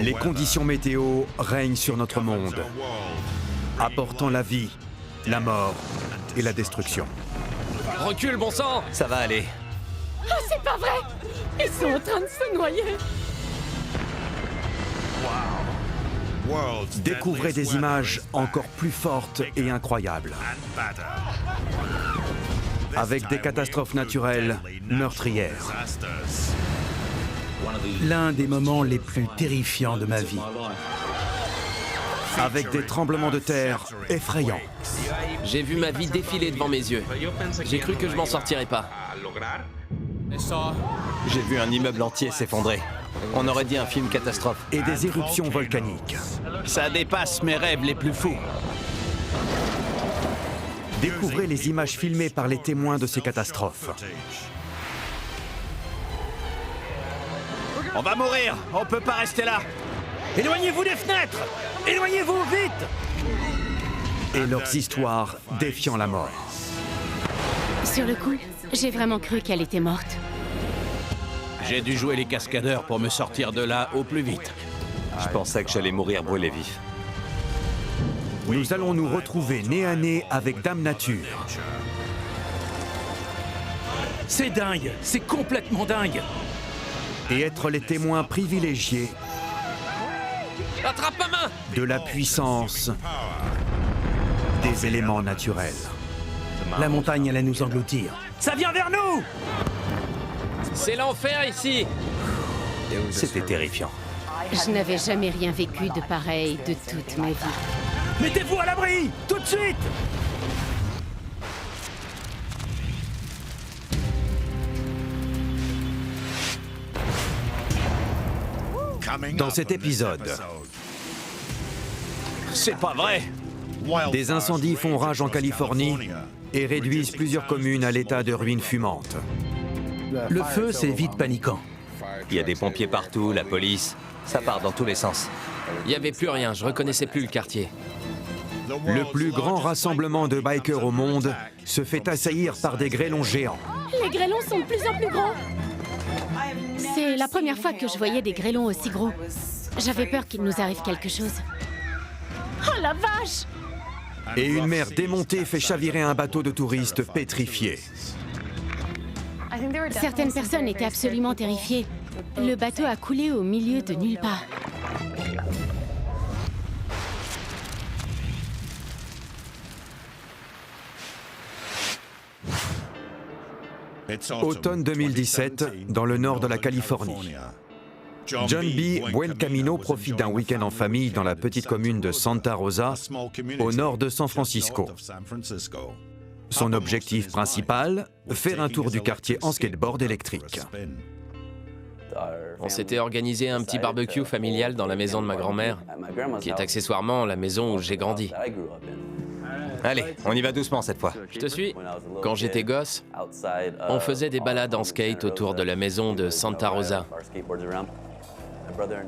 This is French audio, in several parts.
Les conditions météo règnent sur notre monde, apportant la vie, la mort et la destruction. Recule, bon sang! Ça va aller. Ah, c'est pas vrai! Ils sont en train de se noyer! Découvrez des images encore plus fortes et incroyables, avec des catastrophes naturelles meurtrières. L'un des moments les plus terrifiants de ma vie. Avec des tremblements de terre effrayants. J'ai vu ma vie défiler devant mes yeux. J'ai cru que je m'en sortirais pas. J'ai vu un immeuble entier s'effondrer. On aurait dit un film catastrophe. Et des éruptions volcaniques. Ça dépasse mes rêves les plus fous. Découvrez les images filmées par les témoins de ces catastrophes. On va mourir, on peut pas rester là. Éloignez-vous des fenêtres! Éloignez-vous, vite! Et leurs histoires défiant la mort. Sur le coup, j'ai vraiment cru qu'elle était morte. J'ai dû jouer les cascadeurs pour me sortir de là au plus vite. Je pensais que j'allais mourir brûlé vif. Nous allons nous retrouver nez à nez avec Dame Nature. C'est dingue, c'est complètement dingue. Et être les témoins privilégiés Attrape ma main! de la puissance des éléments naturels. La montagne allait nous engloutir. Ça vient vers nous! C'est l'enfer ici! C'était terrifiant. Je n'avais jamais rien vécu de pareil de toute ma vie. Mettez-vous à l'abri, tout de suite! Dans cet épisode, C'est pas vrai! des incendies font rage en Californie et réduisent plusieurs communes à l'état de ruines fumantes. Le feu, c'est vite paniquant. Il y a des pompiers partout, la police. Ça part dans tous les sens. Il n'y avait plus rien, je reconnaissais plus le quartier. Le plus grand rassemblement de bikers au monde se fait assaillir par des grêlons géants. Les grêlons sont de plus en plus gros. C'est la première fois que je voyais des grêlons aussi gros. J'avais peur qu'il nous arrive quelque chose. Oh la vache! Et une mer démontée fait chavirer un bateau de touristes pétrifié. Certaines personnes étaient absolument terrifiées. Le bateau a coulé au milieu de nulle part. Automne 2017, dans le nord de la Californie. John B. Buencamino profite d'un week-end en famille dans la petite commune de Santa Rosa, au nord de San Francisco. Son objectif principal, faire un tour du quartier en skateboard électrique. On s'était organisé un petit barbecue familial dans la maison de ma grand-mère, qui est accessoirement la maison où j'ai grandi. Allez, on y va doucement cette fois. Je te suis. Quand j'étais gosse, on faisait des balades en skate autour de la maison de Santa Rosa.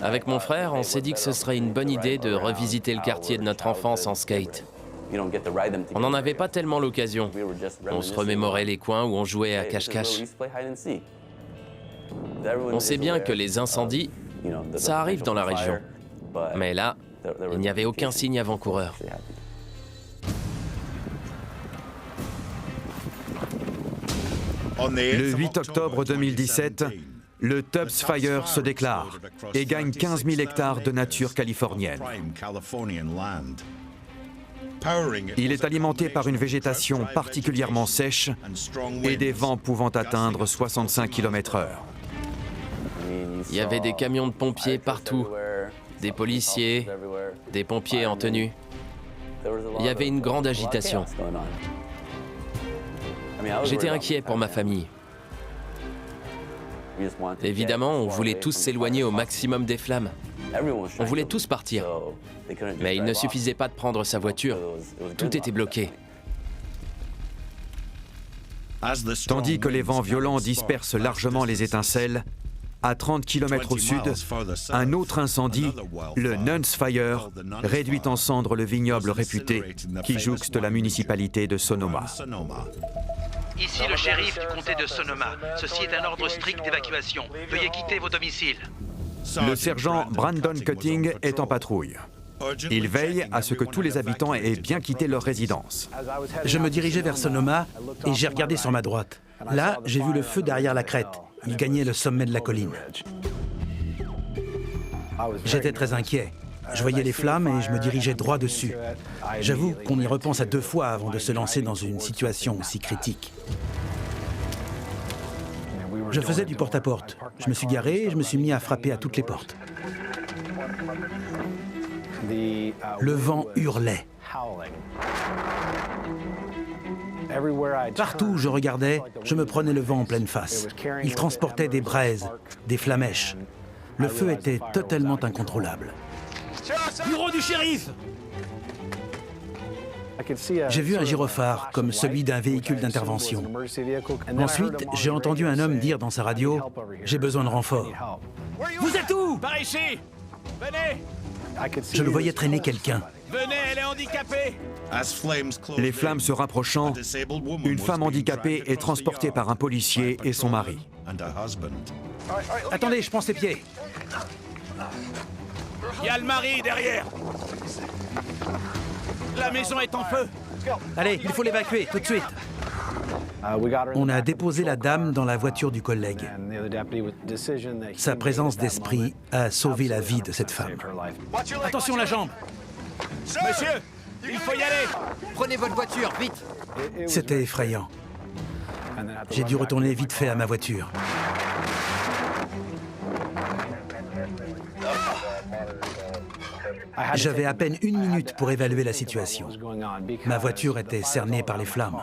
Avec mon frère, on s'est dit que ce serait une bonne idée de revisiter le quartier de notre enfance en skate. On n'en avait pas tellement l'occasion. On se remémorait les coins où on jouait à cache-cache. On sait bien que les incendies, ça arrive dans la région. Mais là, il n'y avait aucun signe avant-coureur. Le 8 octobre 2017, le Tubbs Fire se déclare et gagne 15 000 hectares de nature californienne. Il est alimenté par une végétation particulièrement sèche et des vents pouvant atteindre 65 km/h. Il y avait des camions de pompiers partout, des policiers, des pompiers en tenue. Il y avait une grande agitation. J'étais inquiet pour ma famille. Évidemment, on voulait tous s'éloigner au maximum des flammes. On voulait tous partir. Mais il ne suffisait pas de prendre sa voiture. Tout était bloqué. Tandis que les vents violents dispersent largement les étincelles, à 30 km au sud, un autre incendie, le Nuns Fire, réduit en cendres le vignoble réputé qui jouxte la municipalité de Sonoma. Ici le shérif du comté de Sonoma. Ceci est un ordre strict d'évacuation. Veuillez quitter vos domiciles. Le sergent Brandon Cutting est en patrouille. Il veille à ce que tous les habitants aient bien quitté leur résidence. Je me dirigeais vers Sonoma et j'ai regardé sur ma droite. Là, j'ai vu le feu derrière la crête. Il gagnait le sommet de la colline. J'étais très inquiet. Je voyais les flammes et je me dirigeais droit dessus. J'avoue qu'on y repense à 2 fois avant de se lancer dans une situation aussi critique. Je faisais du porte-à-porte. Je me suis garé et je me suis mis à frapper à toutes les portes. Le vent hurlait. Partout où je regardais, je me prenais le vent en pleine face. Il transportait des braises, des flamèches. Le feu était totalement incontrôlable. Bureau du shérif! J'ai vu un gyrophare, comme celui d'un véhicule d'intervention. Ensuite, j'ai entendu un homme dire dans sa radio « J'ai besoin de renfort ». Vous êtes où? Par ici! Venez! Je le voyais traîner quelqu'un. Venez, elle est handicapée! Les flammes se rapprochant, une femme handicapée est transportée par un policier et son mari. Attendez, je prends ses pieds. Il y a le mari derrière! La maison est en feu! Allez, il faut l'évacuer, tout de suite. On a déposé la dame dans la voiture du collègue. Sa présence d'esprit a sauvé la vie de cette femme. Attention la jambe! Monsieur, il faut y aller! Prenez votre voiture, vite! C'était effrayant. J'ai dû retourner vite fait à ma voiture. J'avais à peine 1 minute pour évaluer la situation. Ma voiture était cernée par les flammes.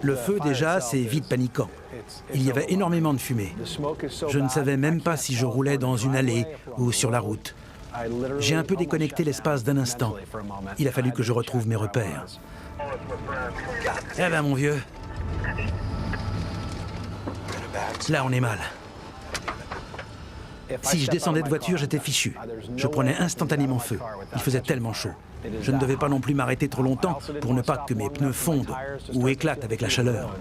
Le feu, déjà, c'est vite paniquant. Il y avait énormément de fumée. Je ne savais même pas si je roulais dans une allée ou sur la route. J'ai un peu déconnecté l'espace d'un instant. Il a fallu que je retrouve mes repères. Eh ben, mon vieux. Là, on est mal. Si je descendais de voiture, j'étais fichu. Je prenais instantanément feu. Il faisait tellement chaud. Je ne devais pas non plus m'arrêter trop longtemps pour ne pas que mes pneus fondent ou éclatent avec la chaleur.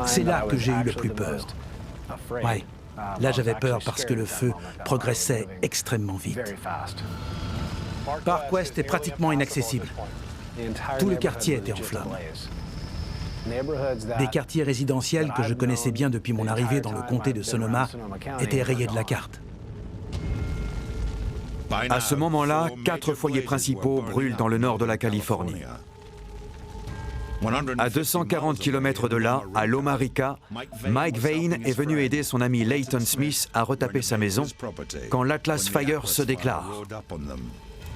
C'est là que j'ai eu le plus peur. Ouais, là j'avais peur parce que le feu progressait extrêmement vite. Park West est pratiquement inaccessible. Tout le quartier était en flammes. Des quartiers résidentiels que je connaissais bien depuis mon arrivée dans le comté de Sonoma étaient rayés de la carte. À ce moment-là, 4 foyers principaux brûlent dans le nord de la Californie. À 240 km de là, à Loma Rica, Mike Vane est venu aider son ami Leighton Smith à retaper sa maison quand l'Atlas Fire se déclare.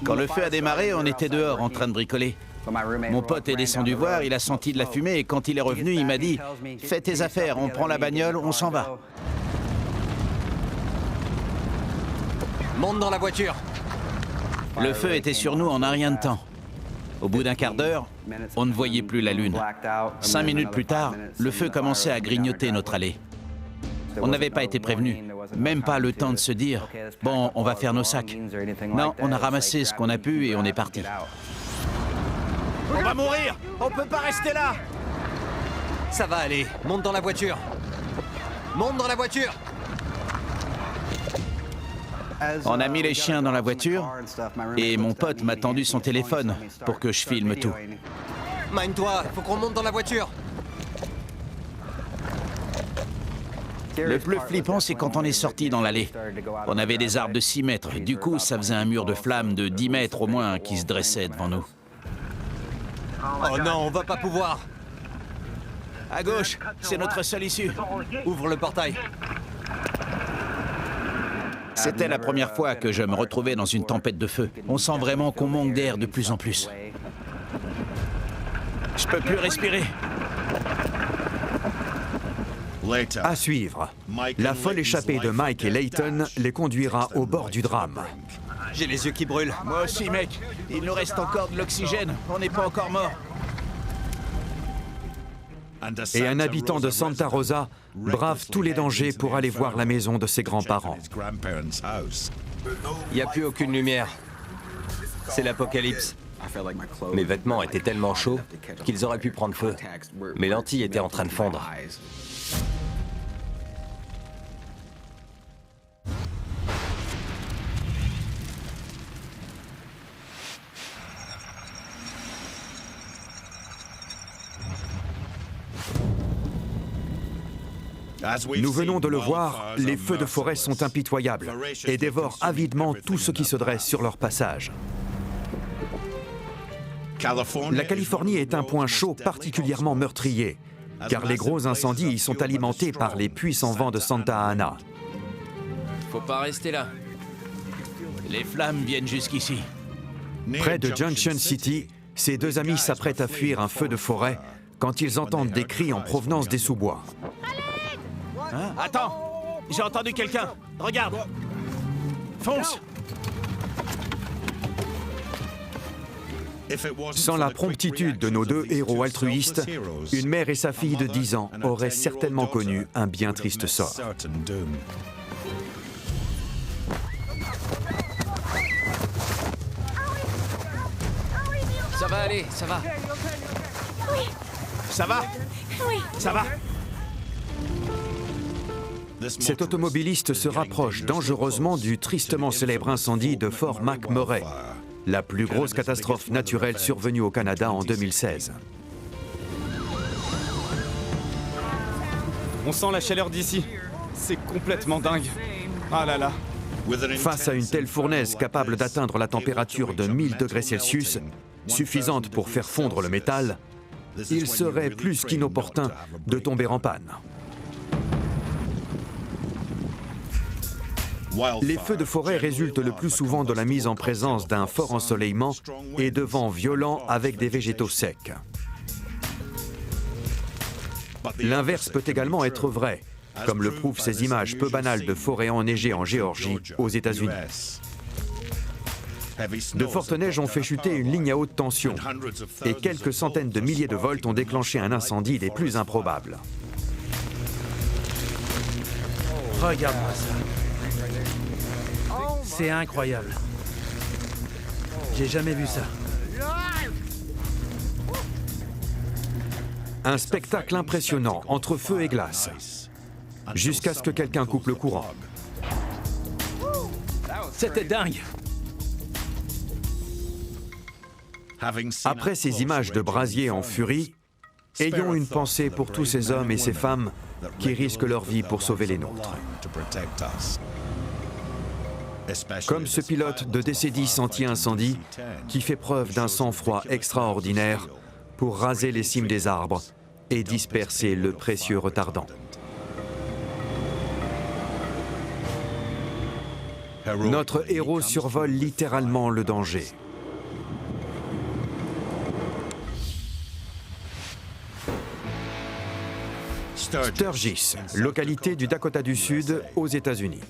Quand le feu a démarré, on était dehors en train de bricoler. Mon pote est descendu voir, il a senti de la fumée et quand il est revenu, il m'a dit « Fais tes affaires, on prend la bagnole, on s'en va. » Monte dans la voiture! Le feu était sur nous en un rien de temps. Au bout d'un quart d'heure, on ne voyait plus la lune. 5 minutes plus tard, le feu commençait à grignoter notre allée. On n'avait pas été prévenus, même pas le temps de se dire « Bon, on va faire nos sacs ». Non, on a ramassé ce qu'on a pu et on est parti. On va mourir! On peut pas rester là! Ça va aller, monte dans la voiture! Monte dans la voiture! On a mis les chiens dans la voiture et mon pote m'a tendu son téléphone pour que je filme tout. Mine-toi, faut qu'on monte dans la voiture! Le plus flippant, c'est quand on est sorti dans l'allée. On avait des arbres de 6 mètres et du coup, ça faisait un mur de flammes de 10 mètres au moins qui se dressait devant nous. Oh non, on va pas pouvoir! À gauche, c'est notre seule issue. Ouvre le portail. C'était la première fois que je me retrouvais dans une tempête de feu. On sent vraiment qu'on manque d'air de plus en plus. Je peux plus respirer. À suivre, la folle échappée de Mike et Leighton les conduira au bord du drame. J'ai les yeux qui brûlent. Moi aussi, mec. Il nous reste encore de l'oxygène. On n'est pas encore mort. Et un habitant de Santa Rosa brave tous les dangers pour aller voir la maison de ses grands-parents. Il n'y a plus aucune lumière. C'est l'apocalypse. Mes vêtements étaient tellement chauds qu'ils auraient pu prendre feu. Mes lentilles étaient en train de fondre. Nous venons de le voir, les feux de forêt sont impitoyables et dévorent avidement tout ce qui se dresse sur leur passage. La Californie est un point chaud particulièrement meurtrier, car les gros incendies y sont alimentés par les puissants vents de Santa Ana. Faut pas rester là. Les flammes viennent jusqu'ici. Près de Junction City, ces deux amis s'apprêtent à fuir un feu de forêt quand ils entendent des cris en provenance des sous-bois. Hein? Attends! J'ai entendu quelqu'un! Regarde! Fonce! Sans la promptitude de nos deux héros altruistes, une mère et sa fille de 10 ans auraient certainement connu un bien triste sort. Ça va aller, ça va. Ça va? Oui. Ça va? Cet automobiliste se rapproche dangereusement du tristement célèbre incendie de Fort McMurray, la plus grosse catastrophe naturelle survenue au Canada en 2016. On sent la chaleur d'ici. C'est complètement dingue. Ah là là. Face à une telle fournaise capable d'atteindre la température de 1000 degrés Celsius, suffisante pour faire fondre le métal, il serait plus qu'inopportun de tomber en panne. Les feux de forêt résultent le plus souvent de la mise en présence d'un fort ensoleillement et de vents violents avec des végétaux secs. L'inverse peut également être vrai, comme le prouvent ces images peu banales de forêts enneigées en Géorgie, aux États-Unis. De fortes neiges ont fait chuter une ligne à haute tension et quelques centaines de milliers de volts ont déclenché un incendie des plus improbables. Regarde-moi ça. C'est incroyable. J'ai jamais vu ça. Un spectacle impressionnant entre feu et glace, jusqu'à ce que quelqu'un coupe le courant. C'était dingue. Après ces images de brasiers en furie, ayons une pensée pour tous ces hommes et ces femmes qui risquent leur vie pour sauver les nôtres. Comme ce pilote de DC-10 anti-incendie qui fait preuve d'un sang-froid extraordinaire pour raser les cimes des arbres et disperser le précieux retardant. Notre héros survole littéralement le danger. Sturgis, localité du Dakota du Sud, aux États-Unis.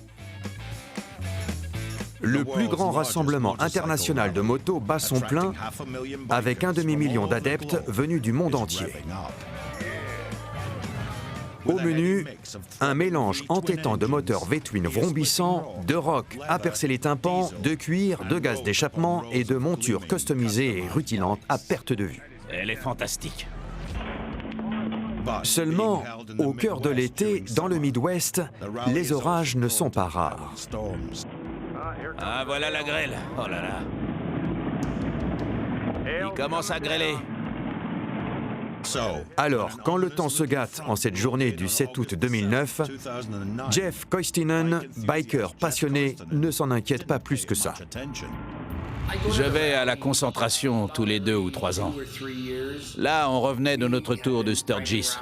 Le plus grand rassemblement international de motos bat son plein avec un demi-million d'adeptes venus du monde entier. Au menu, un mélange entêtant de moteurs V-twin vrombissants, de rock à percer les tympans, de cuir, de gaz d'échappement et de montures customisées et rutilantes à perte de vue. Elle est fantastique. Seulement, au cœur de l'été, dans le Midwest, les orages ne sont pas rares. Ah, voilà la grêle. Oh là là. Il commence à grêler. Alors, quand le temps se gâte en cette journée du 7 août 2009, Jeff Koistinen, biker passionné, ne s'en inquiète pas plus que ça. Je vais à la concentration tous les 2 ou 3 ans. Là, on revenait de notre tour de Sturgis,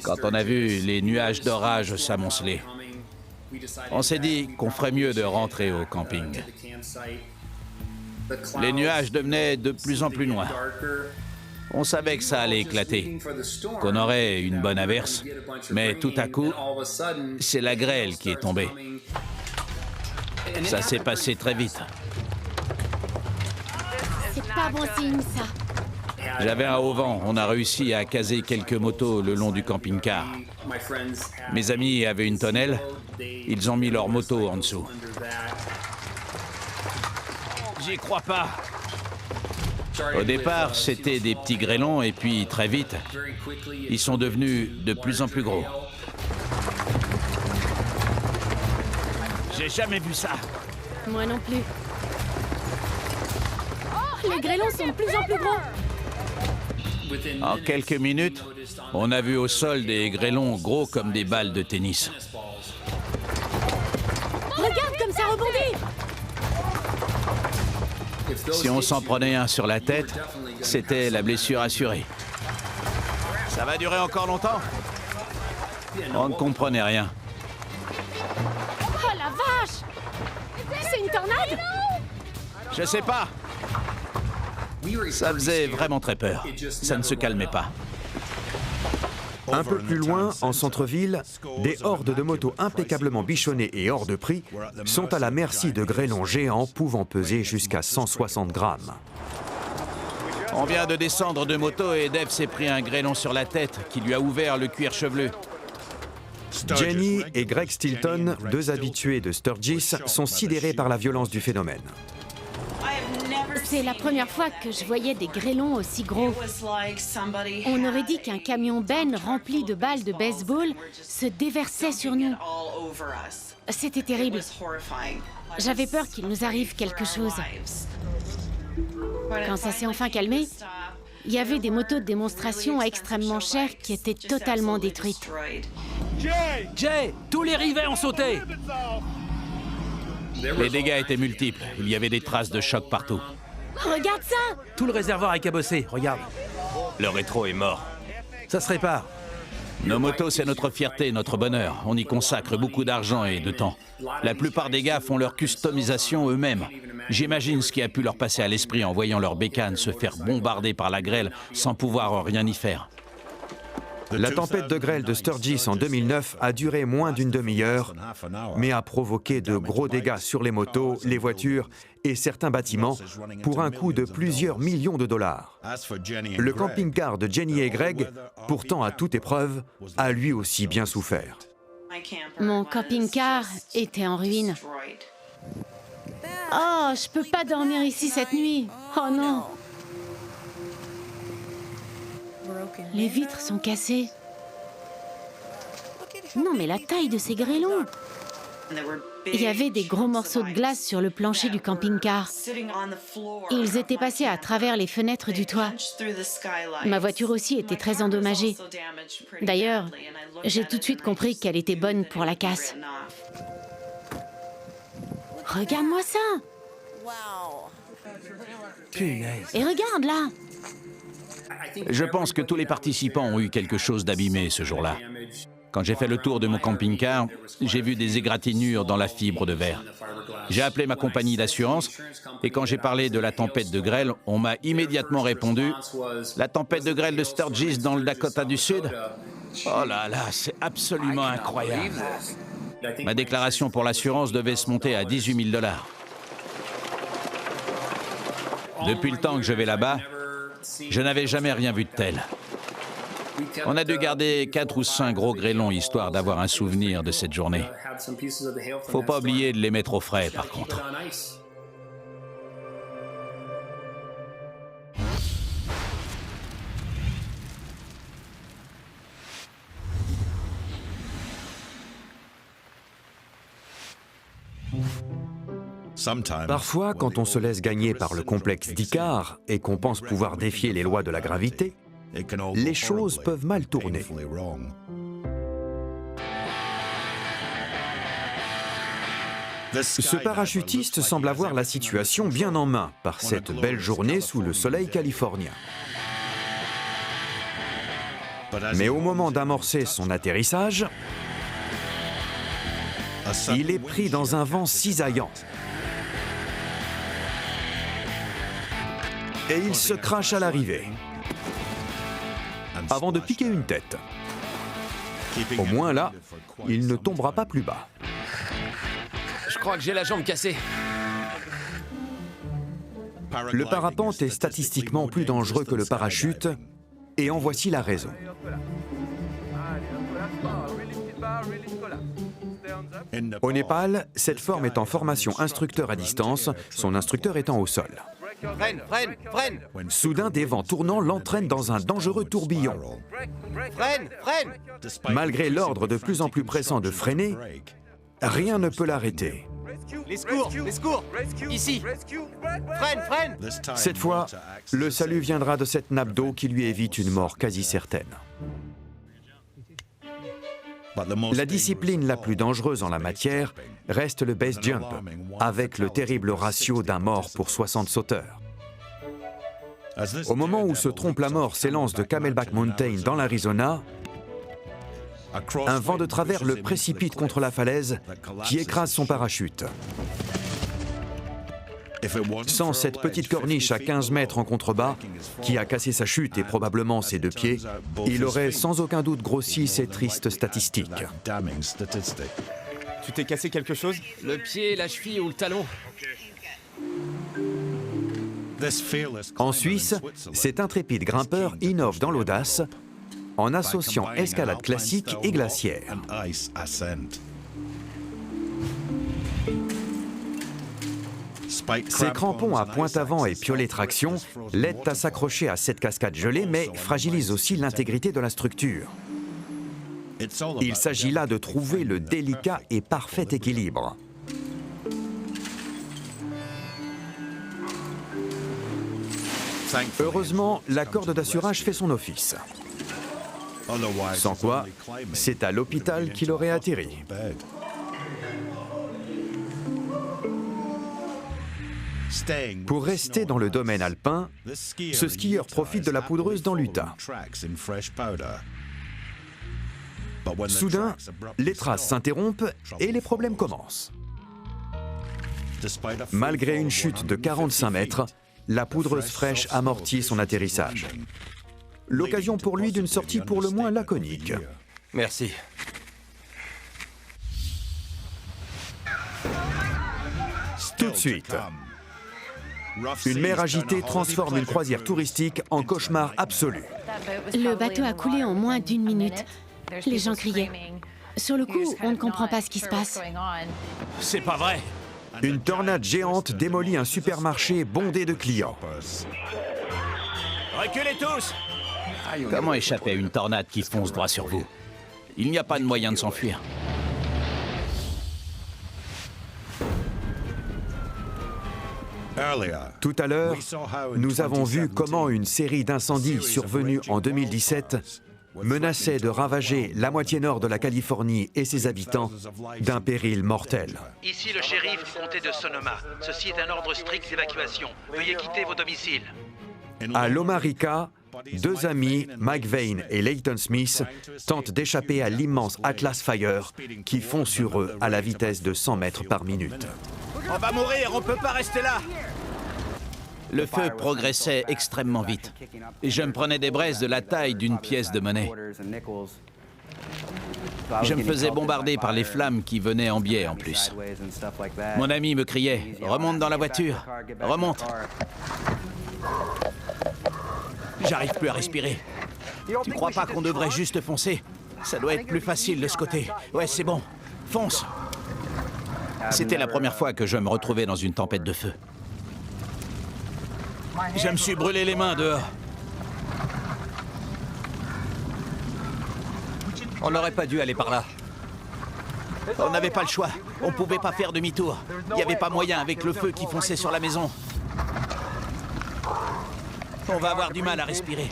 quand on a vu les nuages d'orage s'amonceler. On s'est dit qu'on ferait mieux de rentrer au camping. Les nuages devenaient de plus en plus loin. On savait que ça allait éclater, qu'on aurait une bonne averse, mais tout à coup, c'est la grêle qui est tombée. Ça s'est passé très vite. C'est pas bon signe, ça. J'avais un haut vent, on a réussi à caser quelques motos le long du camping-car. Mes amis avaient une tonnelle, ils ont mis leurs motos en dessous. J'y crois pas. Au départ, c'était des petits grêlons et puis très vite, ils sont devenus de plus en plus gros. J'ai jamais vu ça. Moi non plus. Oh, les grêlons sont de plus en plus gros. En quelques minutes, on a vu au sol des grêlons gros comme des balles de tennis. Regarde comme ça rebondit! Si on s'en prenait un sur la tête, c'était la blessure assurée. Ça va durer encore longtemps? On ne comprenait rien. Oh la vache! C'est une tornade? Je sais pas. Ça faisait vraiment très peur. Ça ne se calmait pas. Un peu plus loin, en centre-ville, des hordes de motos impeccablement bichonnées et hors de prix sont à la merci de grêlons géants pouvant peser jusqu'à 160 grammes. On vient de descendre de moto et Dave s'est pris un grêlon sur la tête qui lui a ouvert le cuir chevelu. Jenny et Greg Stilton, deux habitués de Sturgis, sont sidérés par la violence du phénomène. C'est la première fois que je voyais des grêlons aussi gros. On aurait dit qu'un camion Ben rempli de balles de baseball se déversait sur nous. C'était terrible. J'avais peur qu'il nous arrive quelque chose. Quand ça s'est enfin calmé, il y avait des motos de démonstration extrêmement chères qui étaient totalement détruites. Jay, tous les rivets ont sauté! Les dégâts étaient multiples. Il y avait des traces de choc partout. Regarde ça! Tout le réservoir est cabossé, regarde. Le rétro est mort. Ça se répare. Nos motos, c'est notre fierté, notre bonheur. On y consacre beaucoup d'argent et de temps. La plupart des gars font leur customisation eux-mêmes. J'imagine ce qui a pu leur passer à l'esprit en voyant leur bécane se faire bombarder par la grêle sans pouvoir rien y faire. La tempête de grêle de Sturgis en 2009 a duré moins d'une demi-heure, mais a provoqué de gros dégâts sur les motos, les voitures et certains bâtiments pour un coût de plusieurs millions de dollars. Le camping-car de Jenny et Greg, pourtant à toute épreuve, a lui aussi bien souffert. Mon camping-car était en ruine. Oh, je peux pas dormir ici cette nuit. Oh non. Les vitres sont cassées. Non, mais la taille de ces grêlons. Il y avait des gros morceaux de glace sur le plancher du camping-car. Ils étaient passés à travers les fenêtres du toit. Ma voiture aussi était très endommagée. D'ailleurs, j'ai tout de suite compris qu'elle était bonne pour la casse. Regarde-moi ça! Punaise. Et regarde là! Je pense que tous les participants ont eu quelque chose d'abîmé ce jour-là. Quand j'ai fait le tour de mon camping-car, j'ai vu des égratignures dans la fibre de verre. J'ai appelé ma compagnie d'assurance et quand j'ai parlé de la tempête de grêle, on m'a immédiatement répondu « La tempête de grêle de Sturgis dans le Dakota du Sud ?» Oh là là, c'est absolument incroyable. Ma déclaration pour l'assurance devait se monter à 18 000 $. Depuis le temps que je vais là-bas, je n'avais jamais rien vu de tel. On a dû garder 4 ou 5 gros grêlons histoire d'avoir un souvenir de cette journée. Faut pas oublier de les mettre au frais par contre. Parfois, quand on se laisse gagner par le complexe d'Icare et qu'on pense pouvoir défier les lois de la gravité, les choses peuvent mal tourner. Ce parachutiste semble avoir la situation bien en main par cette belle journée sous le soleil californien. Mais au moment d'amorcer son atterrissage, il est pris dans un vent cisaillant. Et il se crache à l'arrivée, avant de piquer une tête. Au moins là, il ne tombera pas plus bas. Je crois que j'ai la jambe cassée. Le parapente est statistiquement plus dangereux que le parachute, et en voici la raison. Au Népal, cette forme est en formation instructeur à distance, son instructeur étant au sol. Freine, freine, freine! Soudain, des vents tournants l'entraînent dans un dangereux tourbillon. Freine, freine! Malgré l'ordre de plus en plus pressant de freiner, rien ne peut l'arrêter. Les secours! Les secours! Ici! Freine! Cette fois, le salut viendra de cette nappe d'eau qui lui évite une mort quasi certaine. La discipline la plus dangereuse en la matière reste le base jump, avec le terrible ratio d'un mort pour 60 sauteurs. Au moment où ce trompe-la-mort s'élance de Camelback Mountain dans l'Arizona, un vent de travers le précipite contre la falaise qui écrase son parachute. Sans cette petite corniche à 15 mètres en contrebas, qui a cassé sa chute et probablement ses 2 pieds, il aurait sans aucun doute grossi ces tristes statistiques. Tu t'es cassé quelque chose? Le pied, la cheville ou le talon? En Suisse, cet intrépide grimpeur innove dans l'audace en associant escalade classique et glaciaire. Ces crampons à pointe avant et piolet traction l'aident à s'accrocher à cette cascade gelée, mais fragilisent aussi l'intégrité de la structure. Il s'agit là de trouver le délicat et parfait équilibre. Heureusement, la corde d'assurage fait son office. Sans quoi, c'est à l'hôpital qu'il aurait atterri. Pour rester dans le domaine alpin, ce skieur profite de la poudreuse dans l'Utah. Soudain, les traces s'interrompent et les problèmes commencent. Malgré une chute de 45 mètres, la poudreuse fraîche amortit son atterrissage. L'occasion pour lui d'une sortie pour le moins laconique. Merci. Tout de suite, une mer agitée transforme une croisière touristique en cauchemar absolu. Le bateau a coulé en moins d'1 minute. Les gens criaient. Sur le coup, on ne comprend pas ce qui se passe. C'est pas vrai! Une tornade géante démolit un supermarché bondé de clients. Reculez tous! Comment échapper à une tornade qui fonce droit sur vous? Il n'y a pas de moyen de s'enfuir. Tout à l'heure, nous avons vu comment une série d'incendies survenus en 2017 menaçait de ravager la moitié nord de la Californie et ses habitants d'un péril mortel. Ici le shérif du comté de Sonoma. Ceci est un ordre strict d'évacuation. Veuillez quitter vos domiciles. À Loma Rica, 2 amis, Mike Vane et Leighton Smith, tentent d'échapper à l'immense Atlas Fire qui fond sur eux à la vitesse de 100 mètres par minute. On va mourir, on peut pas rester là! Le feu progressait extrêmement vite. Et je me prenais des braises de la taille d'une pièce de monnaie. Je me faisais bombarder par les flammes qui venaient en biais en plus. Mon ami me criait « Remonte dans la voiture, remonte !» J'arrive plus à respirer. Tu crois pas qu'on devrait juste foncer? Ça doit être plus facile de ce côté. Ouais, c'est bon. Fonce! C'était la première fois que je me retrouvais dans une tempête de feu. Je me suis brûlé les mains dehors. On n'aurait pas dû aller par là. On n'avait pas le choix. On pouvait pas faire demi-tour. Il n'y avait pas moyen avec le feu qui fonçait sur la maison. On va avoir du mal à respirer.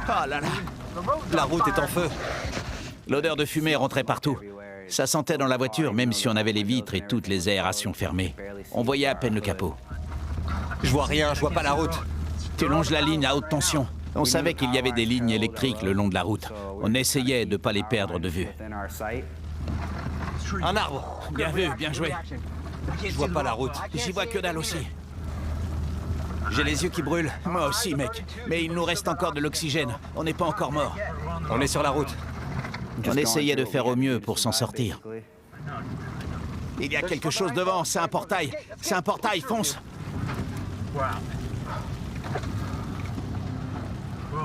Oh là là! La route est en feu. L'odeur de fumée rentrait partout. Ça sentait dans la voiture, même si on avait les vitres et toutes les aérations fermées. On voyait à peine le capot. Je vois rien, je vois pas la route. Tu longes la ligne à haute tension. On savait qu'il y avait des lignes électriques le long de la route. On essayait de ne pas les perdre de vue. Un arbre. Bien vu, bien joué. Je vois pas la route. J'y vois que dalle aussi. J'ai les yeux qui brûlent. Moi aussi, mec. Mais il nous reste encore de l'oxygène. On n'est pas encore mort. On est sur la route. On essayait de faire au mieux pour s'en sortir. Il y a quelque chose devant, c'est un portail. C'est un portail, fonce!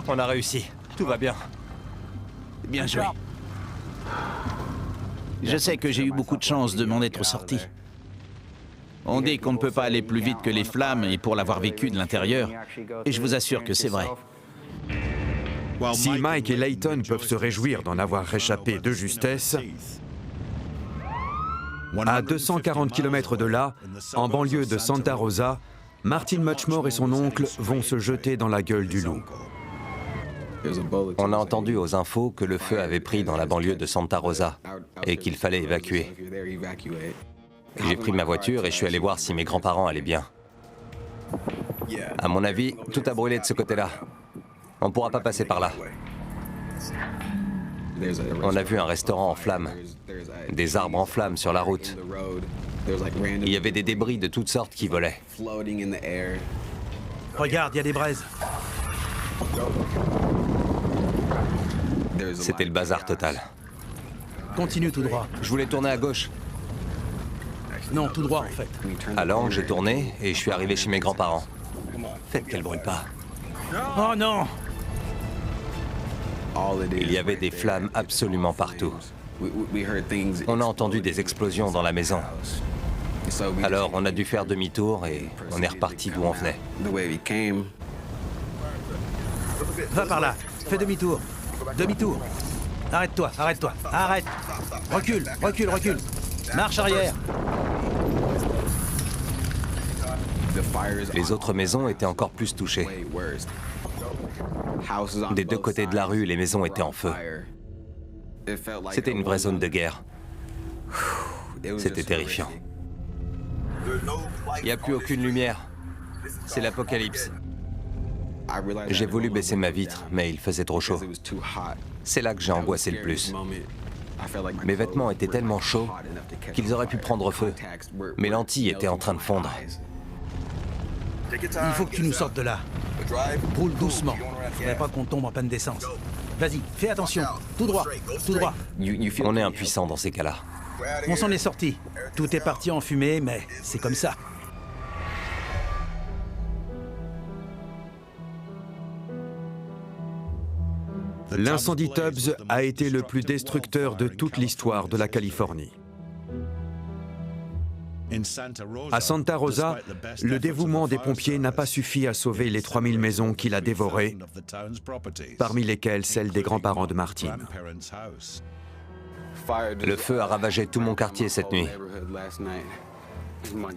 On a réussi. Tout va bien. Bien joué. Je sais que j'ai eu beaucoup de chance de m'en être sorti. On dit qu'on ne peut pas aller plus vite que les flammes et pour l'avoir vécu de l'intérieur. Et je vous assure que c'est vrai. Si Mike et Leighton peuvent se réjouir d'en avoir réchappé de justesse, À 240 km de là, en banlieue de Santa Rosa, Martin Muchmore et son oncle vont se jeter dans la gueule du loup. On a entendu aux infos que le feu avait pris dans la banlieue de Santa Rosa et qu'il fallait évacuer. J'ai pris ma voiture et je suis allé voir si mes grands-parents allaient bien. À mon avis, tout a brûlé de ce côté-là. On ne pourra pas passer par là. On a vu un restaurant en flammes, des arbres en flammes sur la route. Il y avait des débris de toutes sortes qui volaient. Regarde, il y a des braises. C'était le bazar total. Continue tout droit. Je voulais tourner à gauche. Non, tout droit en fait. À l'angle, j'ai tourné et je suis arrivé chez mes grands-parents. Faites qu'elle brûle pas. Oh non! Il y avait des flammes absolument partout. On a entendu des explosions dans la maison. Alors on a dû faire demi-tour et on est reparti d'où on venait. Va par là, fais demi-tour. Demi-tour. Arrête-toi, arrête-toi, arrête. Recule, recule, recule. Marche arrière. Les autres maisons étaient encore plus touchées. Des deux côtés de la rue, les maisons étaient en feu. C'était une vraie zone de guerre. C'était terrifiant. Il n'y a plus aucune lumière. C'est l'apocalypse. J'ai voulu baisser ma vitre, mais il faisait trop chaud. C'est là que j'ai angoissé le plus. Mes vêtements étaient tellement chauds qu'ils auraient pu prendre feu. Mes lentilles étaient en train de fondre. Il faut que tu nous sortes de là. Roule doucement. Faudrait pas qu'on tombe en panne d'essence. Vas-y, fais attention. Tout droit, tout droit. On est impuissant dans ces cas-là. On s'en est sorti. Tout est parti en fumée, mais c'est comme ça. L'incendie Tubbs a été le plus destructeur de toute l'histoire de la Californie. À Santa Rosa, le dévouement des pompiers n'a pas suffi à sauver les 3000 maisons qu'il a dévorées, parmi lesquelles celle des grands-parents de Martin. Le feu a ravagé tout mon quartier cette nuit.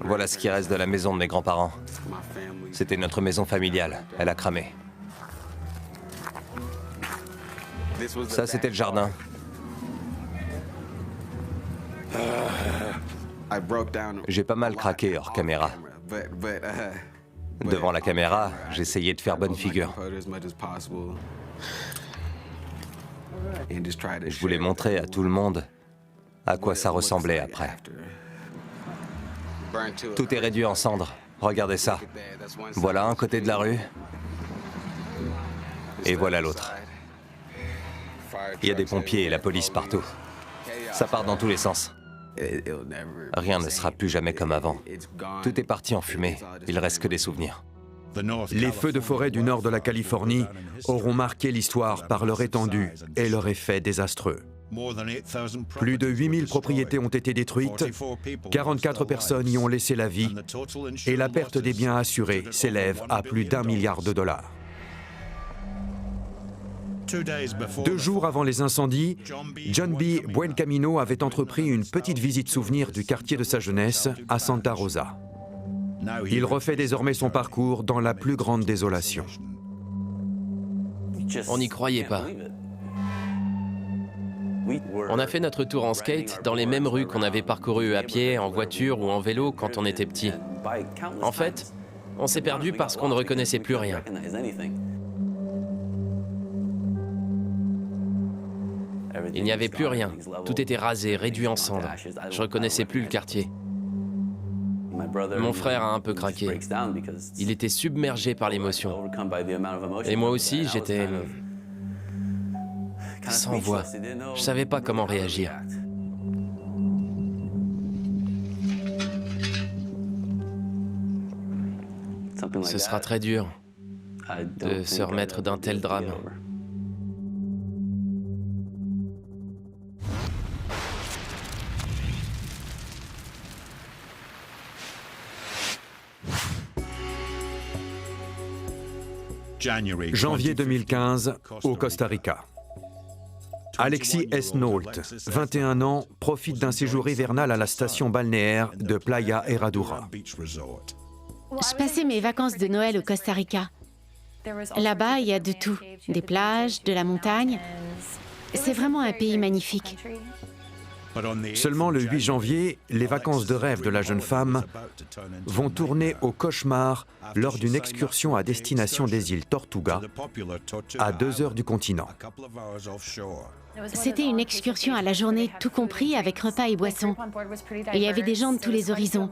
Voilà ce qui reste de la maison de mes grands-parents. C'était notre maison familiale. Elle a cramé. Ça, c'était le jardin. J'ai pas mal craqué hors caméra. Devant la caméra, j'essayais de faire bonne figure. Je voulais montrer à tout le monde à quoi ça ressemblait après. Tout est réduit en cendres. Regardez ça. Voilà un côté de la rue. Et voilà l'autre. Il y a des pompiers et la police partout. Ça part dans tous les sens. Rien ne sera plus jamais comme avant. Tout est parti en fumée. Il reste que des souvenirs. Les feux de forêt du nord de la Californie auront marqué l'histoire par leur étendue et leur effet désastreux. Plus de 8000 propriétés ont été détruites, 44 personnes y ont laissé la vie et la perte des biens assurés s'élève à plus d'1 milliard de dollars. 2 jours avant les incendies, John B. Buencamino avait entrepris une petite visite souvenir du quartier de sa jeunesse à Santa Rosa. Il refait désormais son parcours dans la plus grande désolation. On n'y croyait pas. On a fait notre tour en skate dans les mêmes rues qu'on avait parcourues à pied, en voiture ou en vélo quand on était petit. En fait, on s'est perdu parce qu'on ne reconnaissait plus rien. Il n'y avait plus rien. Tout était rasé, réduit en cendres. Je reconnaissais plus le quartier. Mon frère a un peu craqué. Il était submergé par l'émotion. Et moi aussi, j'étais sans voix. Je savais pas comment réagir. Ce sera très dur de se remettre d'un tel drame. Janvier 2015, au Costa Rica. Alexis S. Nault, 21 ans, profite d'un séjour hivernal à la station balnéaire de Playa Herradura. Je passais mes vacances de Noël au Costa Rica. Là-bas, il y a de tout. Des plages, de la montagne. C'est vraiment un pays magnifique. Seulement le 8 janvier, les vacances de rêve de la jeune femme vont tourner au cauchemar lors d'une excursion à destination des îles Tortuga, à 2 heures du continent. C'était une excursion à la journée, tout compris, avec repas et boissons. Il y avait des gens de tous les horizons.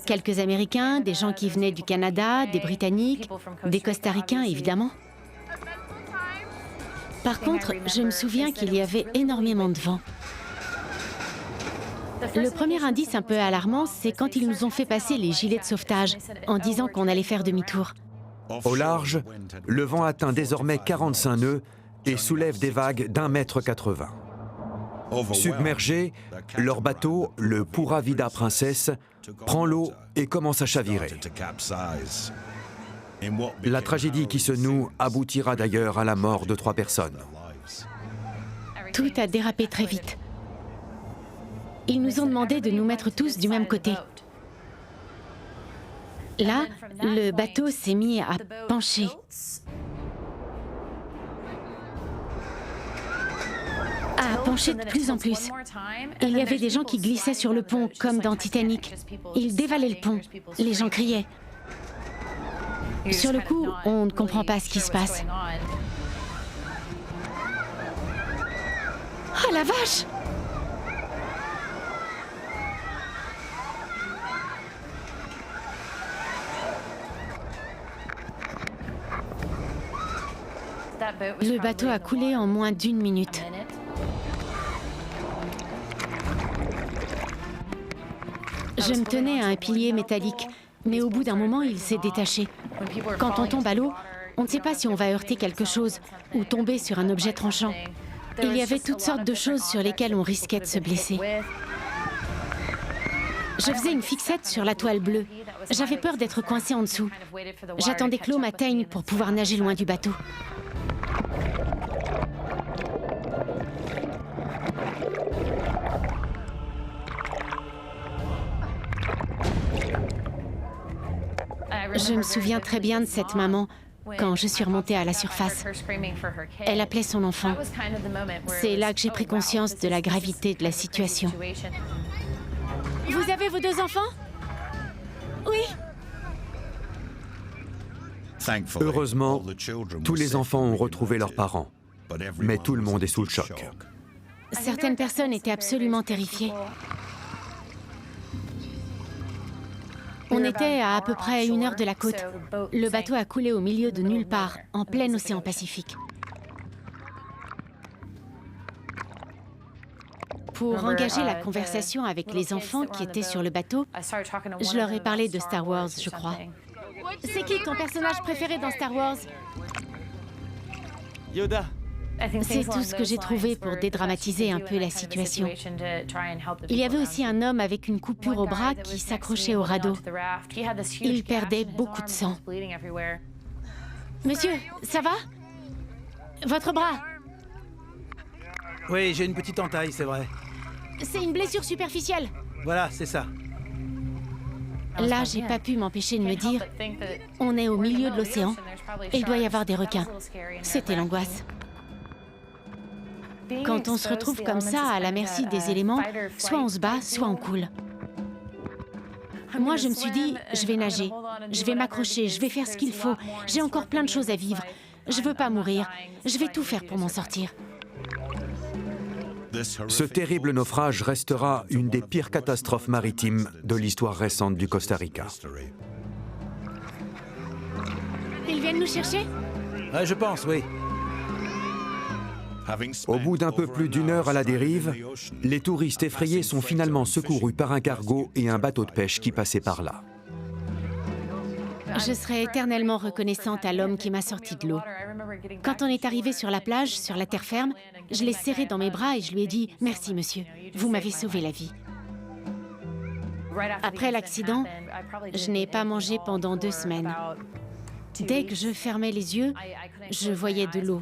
Quelques Américains, des gens qui venaient du Canada, des Britanniques, des Costa-Ricains, évidemment. Par contre, je me souviens qu'il y avait énormément de vent. Le premier indice un peu alarmant, c'est quand ils nous ont fait passer les gilets de sauvetage, en disant qu'on allait faire demi-tour. Au large, le vent atteint désormais 45 nœuds et soulève des vagues d'1,80 m. Submergé, leur bateau, le Pura Vida Princess, prend l'eau et commence à chavirer. La tragédie qui se noue aboutira d'ailleurs à la mort de 3 personnes. Tout a dérapé très vite. Ils nous ont demandé de nous mettre tous du même côté. Là, le bateau s'est mis à pencher. À pencher de plus en plus. Il y avait des gens qui glissaient sur le pont, comme dans Titanic. Ils dévalaient le pont. Les gens criaient. Sur le coup, on ne comprend pas ce qui se passe. Oh la vache! Le bateau a coulé en moins d'1 minute. Je me tenais à un pilier métallique, mais au bout d'un moment, il s'est détaché. Quand on tombe à l'eau, on ne sait pas si on va heurter quelque chose ou tomber sur un objet tranchant. Il y avait toutes sortes de choses sur lesquelles on risquait de se blesser. Je faisais une fixette sur la toile bleue. J'avais peur d'être coincée en dessous. J'attendais que l'eau m'atteigne pour pouvoir nager loin du bateau. Je me souviens très bien de cette maman quand je suis remontée à la surface. Elle appelait son enfant. C'est là que j'ai pris conscience de la gravité de la situation. Vous avez vos 2 enfants? Oui. Heureusement, tous les enfants ont retrouvé leurs parents, mais tout le monde est sous le choc. Certaines personnes étaient absolument terrifiées. On était à peu près 1 heure de la côte. Le bateau a coulé au milieu de nulle part, en plein océan Pacifique. Pour engager la conversation avec les enfants qui étaient sur le bateau, je leur ai parlé de Star Wars, je crois. C'est qui ton personnage préféré dans Star Wars? Yoda. C'est tout ce que j'ai trouvé pour dédramatiser un peu la situation. Il y avait aussi un homme avec une coupure au bras qui s'accrochait au radeau. Il perdait beaucoup de sang. Monsieur, ça va? Votre bras? Oui, j'ai une petite entaille, c'est vrai. C'est une blessure superficielle. Voilà, c'est ça. Là, j'ai pas pu m'empêcher de me dire, on est au milieu de l'océan, et il doit y avoir des requins. C'était l'angoisse. Quand on se retrouve comme ça, à la merci des éléments, soit on se bat, soit on coule. Moi, je me suis dit, je vais nager, je vais m'accrocher, je vais faire ce qu'il faut. J'ai encore plein de choses à vivre. Je veux pas mourir. Je vais tout faire pour m'en sortir. Ce terrible naufrage restera une des pires catastrophes maritimes de l'histoire récente du Costa Rica. Ils viennent nous chercher? Je pense, oui. Au bout d'un peu plus d'1 heure à la dérive, les touristes effrayés sont finalement secourus par un cargo et un bateau de pêche qui passait par là. Je serai éternellement reconnaissante à l'homme qui m'a sorti de l'eau. Quand on est arrivé sur la plage, sur la terre ferme, je l'ai serré dans mes bras et je lui ai dit « Merci, monsieur, vous m'avez sauvé la vie ». Après l'accident, je n'ai pas mangé pendant 2 semaines. Dès que je fermais les yeux, je voyais de l'eau.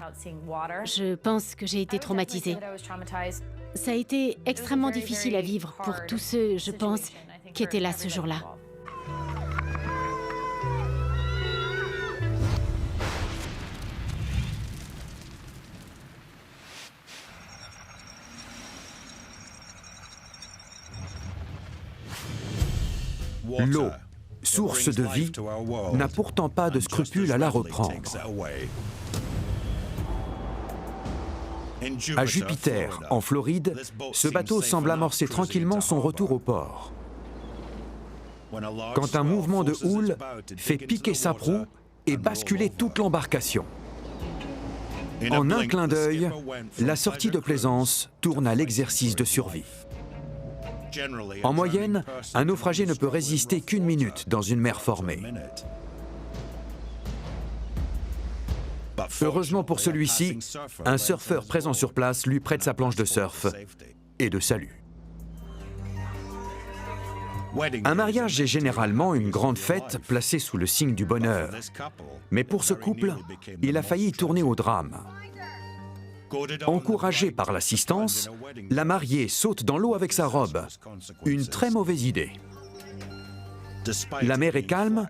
Je pense que j'ai été traumatisée. Ça a été extrêmement difficile à vivre pour tous ceux, je pense, qui étaient là ce jour-là. L'eau, source de vie, n'a pourtant pas de scrupule à la reprendre. À Jupiter, en Floride, ce bateau semble amorcer tranquillement son retour au port. Quand un mouvement de houle fait piquer sa proue et basculer toute l'embarcation. En un clin d'œil, la sortie de plaisance tourne à l'exercice de survie. En moyenne, un naufragé ne peut résister qu'1 minute dans une mer formée. Heureusement pour celui-ci, un surfeur présent sur place lui prête sa planche de surf et de salut. Un mariage est généralement une grande fête placée sous le signe du bonheur. Mais pour ce couple, il a failli tourner au drame. Encouragée par l'assistance, la mariée saute dans l'eau avec sa robe. Une très mauvaise idée. La mer est calme,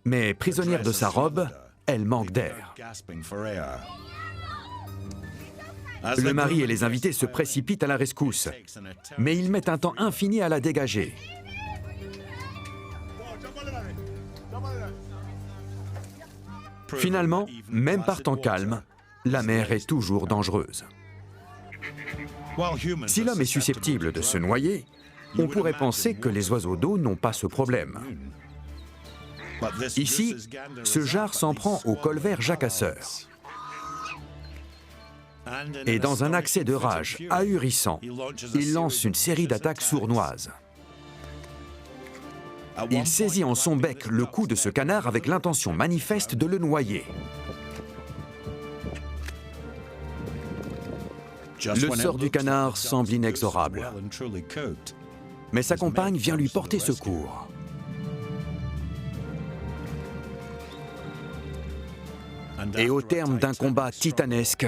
mais prisonnière de sa robe, elle manque d'air. Le mari et les invités se précipitent à la rescousse, mais ils mettent un temps infini à la dégager. Finalement, même par temps calme, la mer est toujours dangereuse. Si l'homme est susceptible de se noyer, on pourrait penser que les oiseaux d'eau n'ont pas ce problème. Ici, ce jar s'en prend au colvert jacasseur. Et dans un accès de rage ahurissant, il lance une série d'attaques sournoises. Il saisit en son bec le cou de ce canard avec l'intention manifeste de le noyer. Le sort du canard semble inexorable. Mais sa compagne vient lui porter secours. Et au terme d'un combat titanesque,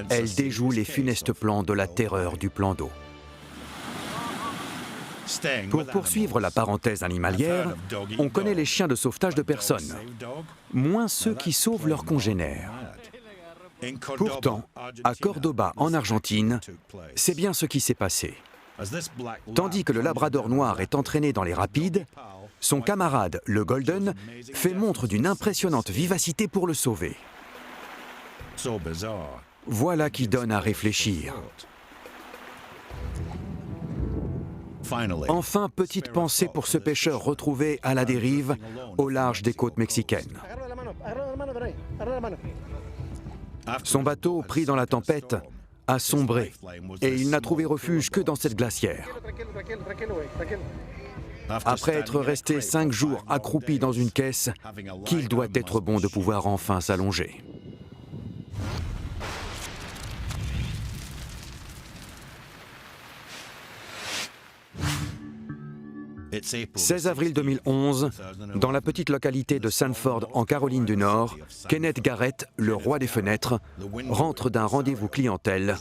elle déjoue les funestes plans de la terreur du plan d'eau. Pour poursuivre la parenthèse animalière, on connaît les chiens de sauvetage de personnes, moins ceux qui sauvent leurs congénères. Pourtant, à Cordoba, en Argentine, c'est bien ce qui s'est passé. Tandis que le labrador noir est entraîné dans les rapides, son camarade, le Golden, fait montre d'une impressionnante vivacité pour le sauver. Voilà qui donne à réfléchir. Enfin, petite pensée pour ce pêcheur retrouvé à la dérive au large des côtes mexicaines. Son bateau, pris dans la tempête, a sombré et il n'a trouvé refuge que dans cette glacière. Après être resté 5 jours accroupi dans une caisse, qu'il doit être bon de pouvoir enfin s'allonger. 16 avril 2011, dans la petite localité de Sanford, en Caroline du Nord, Kenneth Garrett, le roi des fenêtres, rentre d'un rendez-vous clientèle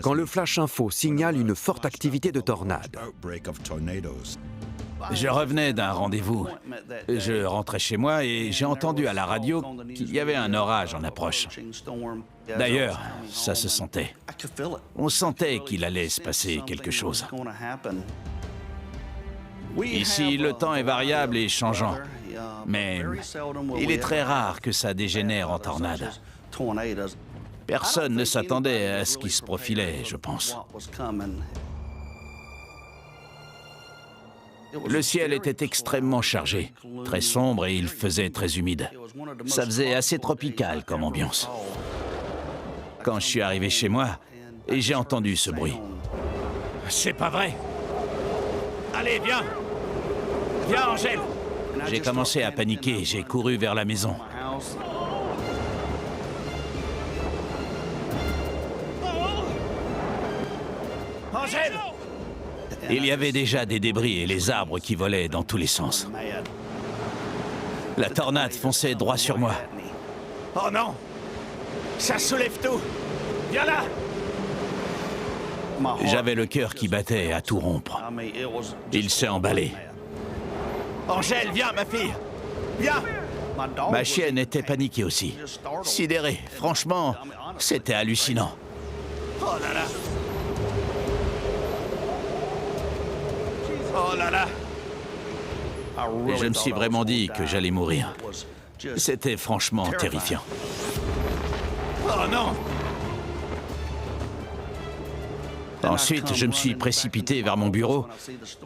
quand le Flash Info signale une forte activité de tornade. Je revenais d'un rendez-vous. Je rentrais chez moi et j'ai entendu à la radio qu'il y avait un orage en approche. D'ailleurs, ça se sentait. On sentait qu'il allait se passer quelque chose. Ici, le temps est variable et changeant, mais il est très rare que ça dégénère en tornade. Personne ne s'attendait à ce qui se profilait, je pense. Le ciel était extrêmement chargé, très sombre et il faisait très humide. Ça faisait assez tropical comme ambiance. Quand je suis arrivé chez moi, j'ai entendu ce bruit. C'est pas vrai! Allez, viens! Viens, Angèle! J'ai commencé à paniquer, j'ai couru vers la maison. Angèle! Il y avait déjà des débris et les arbres qui volaient dans tous les sens. La tornade fonçait droit sur moi. Oh non! Ça soulève tout! Viens là! J'avais le cœur qui battait à tout rompre. Il s'est emballé. Angèle, viens, ma fille! Viens! Ma chienne était paniquée aussi. Sidérée. Franchement, c'était hallucinant. Oh là là! Oh là là! Et je me suis vraiment dit que j'allais mourir. C'était franchement terrifiant. Oh non! Ensuite, je me suis précipité vers mon bureau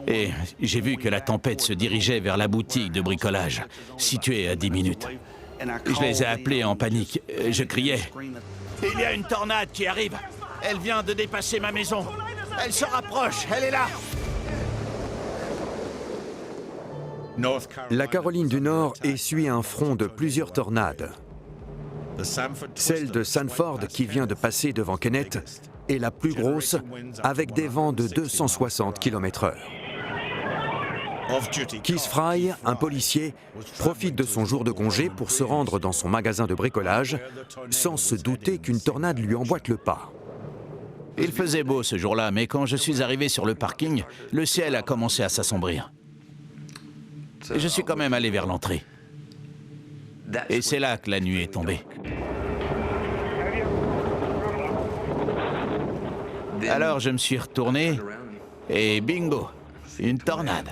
et j'ai vu que la tempête se dirigeait vers la boutique de bricolage, située à 10 minutes. Je les ai appelés en panique. Je criais. Il y a une tornade qui arrive. Elle vient de dépasser ma maison. Elle se rapproche. Elle est là. La Caroline du Nord essuie un front de plusieurs tornades. Celle de Sanford, qui vient de passer devant Kennett, est la plus grosse, avec des vents de 260 km/h. Keith Fry, un policier, profite de son jour de congé pour se rendre dans son magasin de bricolage, sans se douter qu'une tornade lui emboîte le pas. Il faisait beau ce jour-là, mais quand je suis arrivé sur le parking, le ciel a commencé à s'assombrir. Je suis quand même allé vers l'entrée. Et c'est là que la nuit est tombée. Alors je me suis retourné et bingo, une tornade.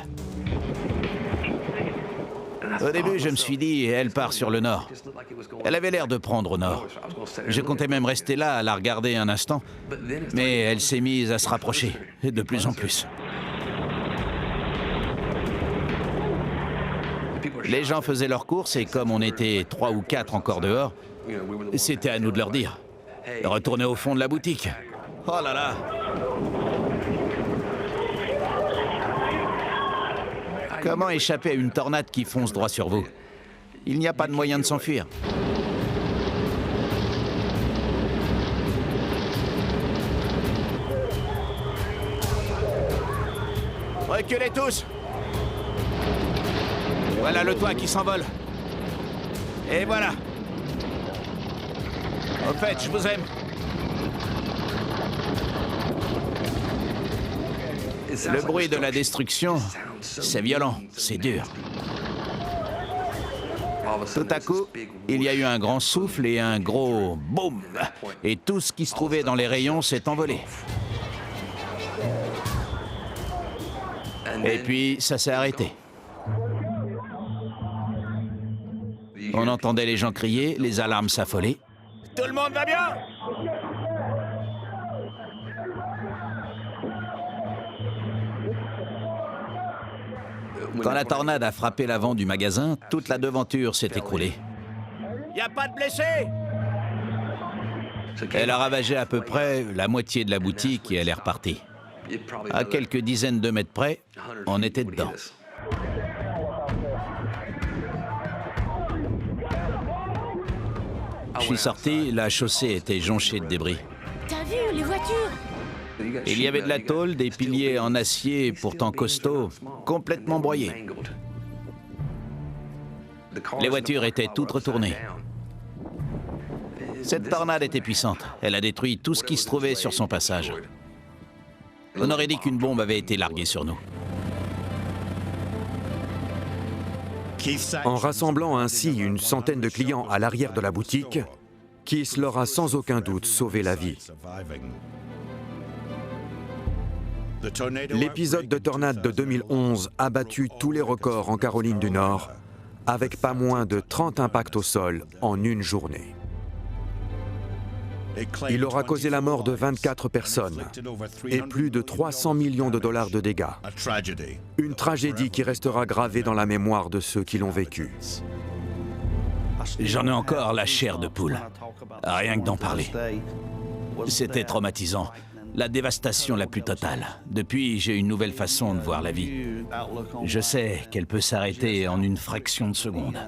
Au début, je me suis dit, elle part sur le nord. Elle avait l'air de prendre au nord. Je comptais même rester là à la regarder un instant, mais elle s'est mise à se rapprocher, de plus en plus. Les gens faisaient leurs courses et comme on était 3 ou 4 encore dehors, c'était à nous de leur dire. Retournez au fond de la boutique. Oh là là! Comment échapper à une tornade qui fonce droit sur vous? Il n'y a pas de moyen de s'enfuir. Reculez tous! Voilà le toit qui s'envole. Et voilà. Au fait, je vous aime. Le bruit de la destruction, c'est violent, c'est dur. Tout à coup, il y a eu un grand souffle et un gros boum. Et tout ce qui se trouvait dans les rayons s'est envolé. Et puis, ça s'est arrêté. On entendait les gens crier, les alarmes s'affolaient. Tout le monde va bien? Quand la tornade a frappé l'avant du magasin, toute la devanture s'est écroulée. Y a pas de blessés? Elle a ravagé à peu près la moitié de la boutique et elle est repartie. À quelques dizaines de mètres près, on était dedans. Je suis sorti, la chaussée était jonchée de débris. T'as vu les voitures? Il y avait de la tôle, des piliers en acier pourtant costauds, complètement broyés. Les voitures étaient toutes retournées. Cette tornade était puissante. Elle a détruit tout ce qui se trouvait sur son passage. On aurait dit qu'une bombe avait été larguée sur nous. En rassemblant ainsi une centaine de clients à l'arrière de la boutique, Keith leur a sans aucun doute sauvé la vie. L'épisode de tornade de 2011 a battu tous les records en Caroline du Nord, avec pas moins de 30 impacts au sol en une journée. Il aura causé la mort de 24 personnes et plus de 300 millions de dollars de dégâts. Une tragédie qui restera gravée dans la mémoire de ceux qui l'ont vécue. J'en ai encore la chair de poule. Rien que d'en parler. C'était traumatisant. La dévastation la plus totale. Depuis, j'ai une nouvelle façon de voir la vie. Je sais qu'elle peut s'arrêter en une fraction de seconde.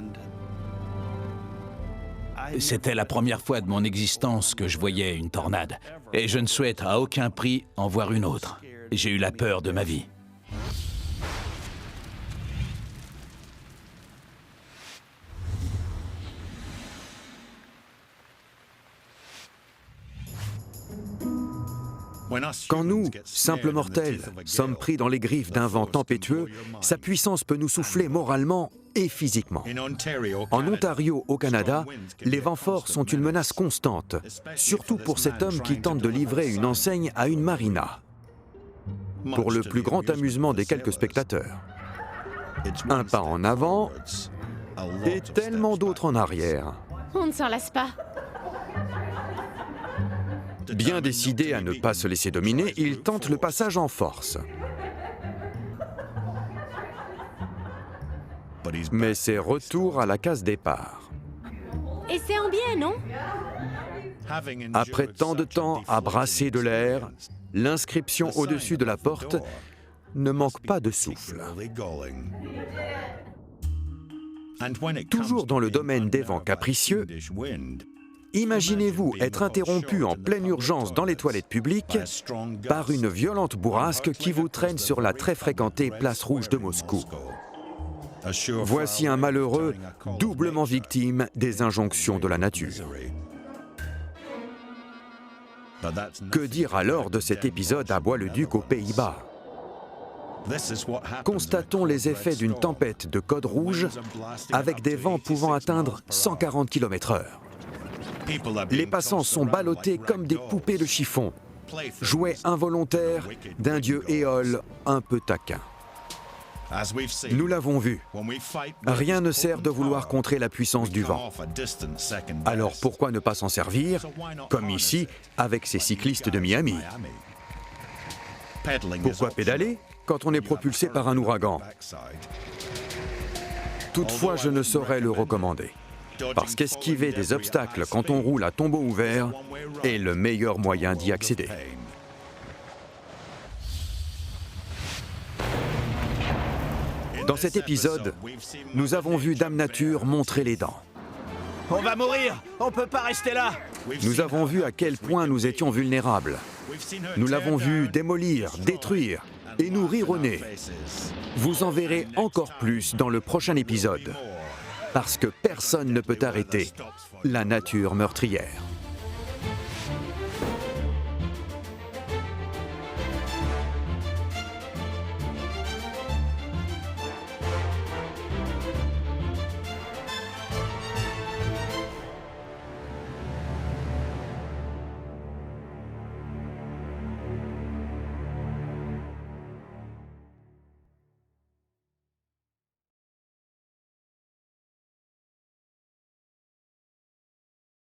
C'était la première fois de mon existence que je voyais une tornade. Et je ne souhaite à aucun prix en voir une autre. J'ai eu la peur de ma vie. Quand nous, simples mortels, sommes pris dans les griffes d'un vent tempétueux, sa puissance peut nous souffler moralement et physiquement. En Ontario, au Canada, les vents forts sont une menace constante, surtout pour cet homme qui tente de livrer une enseigne à une marina, pour le plus grand amusement des quelques spectateurs. Un pas en avant et tellement d'autres en arrière. On ne s'en lasse pas. Bien décidé à ne pas se laisser dominer, il tente le passage en force. Mais c'est retour à la case départ. Et c'est en bien, non? Après tant de temps à brasser de l'air, l'inscription au-dessus de la porte ne manque pas de souffle. Toujours dans le domaine des vents capricieux, imaginez-vous être interrompu en pleine urgence dans les toilettes publiques par une violente bourrasque qui vous traîne sur la très fréquentée place rouge de Moscou. Voici un malheureux doublement victime des injonctions de la nature. Que dire alors de cet épisode à Bois-le-Duc aux Pays-Bas? Constatons les effets d'une tempête de code rouge avec des vents pouvant atteindre 140 km/h. Les passants sont ballottés comme des poupées de chiffon, jouets involontaires d'un dieu Éole un peu taquin. Nous l'avons vu, rien ne sert de vouloir contrer la puissance du vent. Alors pourquoi ne pas s'en servir, comme ici, avec ces cyclistes de Miami? Pourquoi pédaler quand on est propulsé par un ouragan? Toutefois, je ne saurais le recommander, parce qu'esquiver des obstacles quand on roule à tombeau ouvert est le meilleur moyen d'y accéder. Dans cet épisode, nous avons vu Dame Nature montrer les dents. On va mourir! On peut pas rester là! Nous avons vu à quel point nous étions vulnérables. Nous l'avons vu démolir, détruire et nous rire au nez. Vous en verrez encore plus dans le prochain épisode, parce que personne ne peut arrêter la nature meurtrière.